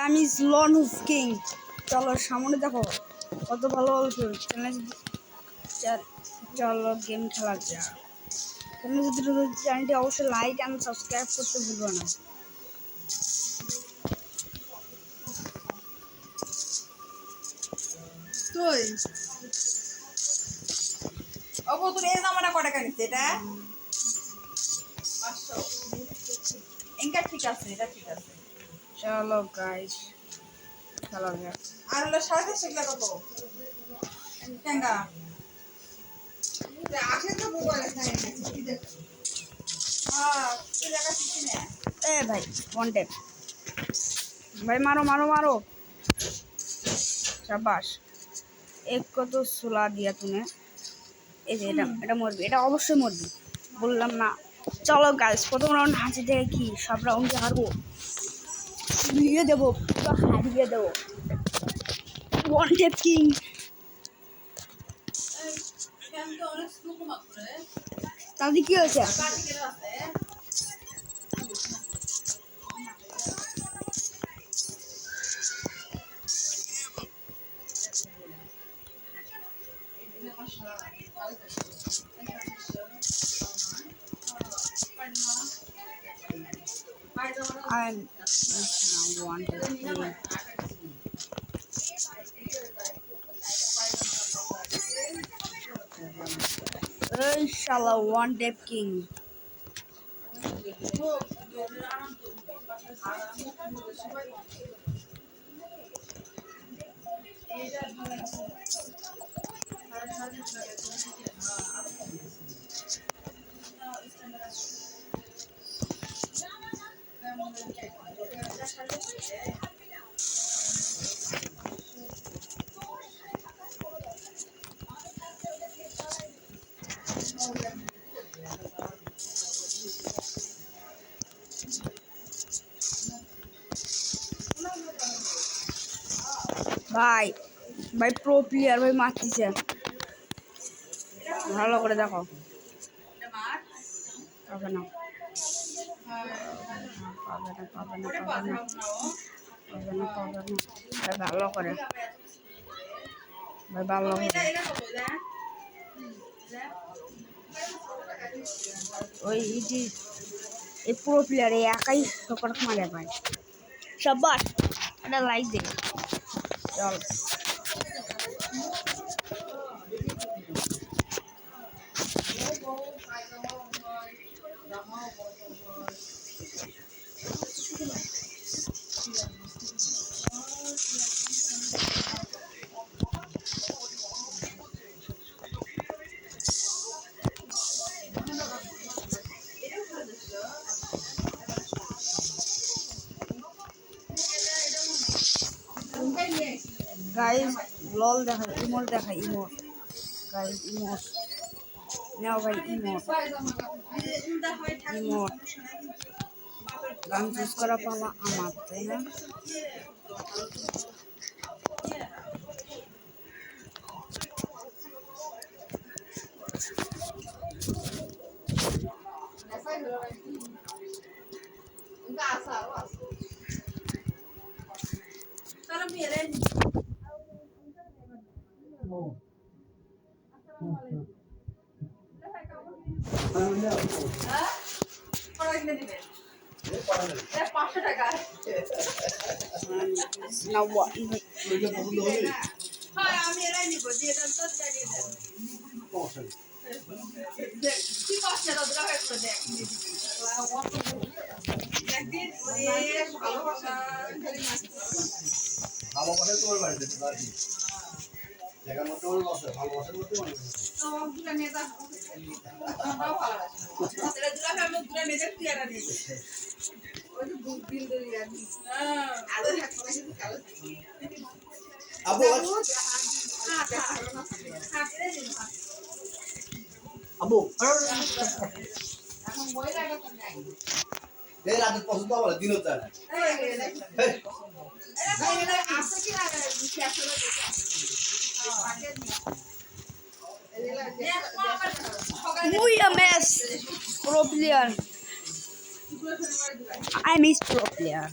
আমি স্লন কিং। চলো সামনে দেখো কত ভালো চলো গেম খেলা যাক। তুমি যদি চ্যানেলটি অবশ্যই লাইক অ্যান্ড সাবস্ক্রাইব করতে ভুলবে না। তুই ওগো তোর এই জামাটা কত টাকা নিচ্ছে এটা 500 এঙ্কা ঠিক আছে এটা ঠিক আছে চলো গাইস খেলা যাক। আর হলো 450 টাকা কত কেঙ্গা আসে তো মোবাইলে খাই কি দেখ হ্যাঁ তুই টাকা দিছিস না এ ভাই ওয়ান্টেড ভাই মারো মারো মারো শাবাশ এক কত সুলা দিয়া তুমি। এই যে এটা মরবি, এটা অবশ্যই মরবি বললাম না। চলো গাইস প্রথম রাউন্ড হাসি থেকে কি সব রাউন্ডে হারবো, হারিয়ে দেবো, পুরো হারিয়ে দেবো। ওয়ান্টেড কিং কেমন অনেক স্লো মাত্রে তাহলে কি হয়েছে? কাটি গেল আছে I'm now wanted king. Inshallah wanted king. ভাই ভাই প্রো প্লেয়ার ভাই মারতেছে, ভালো করে দেখো। পাবে না পাবে না পাবে না পাবে না পাবে না পাবে না ভাই ভালো করে, ভাই ভালো করে। ওই যে এই প্রো প্লেয়ার একাই সকর মারে ভাই। সবার একটা লাইক দে। চল গাইস লল দেখা, ইমোট দেখা, ইমোট গাইস ইমোট নাও ভাই, ইমোট ইমোট গান চুজ করা পালা আমার, তাই না? Now what? ভালোবাসা তোমার বাড়িতে পারি জায়গা মতো বসে ভালোবাসার মতো মানে তো দুলা নেতা আমরাও ভালোবাসি তেরা দুলা ফ্যামিলি দুলা নেতা তুইরা দিই ওই যে বুক বিল দিয়ে রাখি হ্যাঁ আলো থাকতে না কালো আবু আবু এখন বই লাগা তো নাই এই রাতে পছন্দ হবে দিনও যায় না Muy a mess. Pro player. I miss pro player.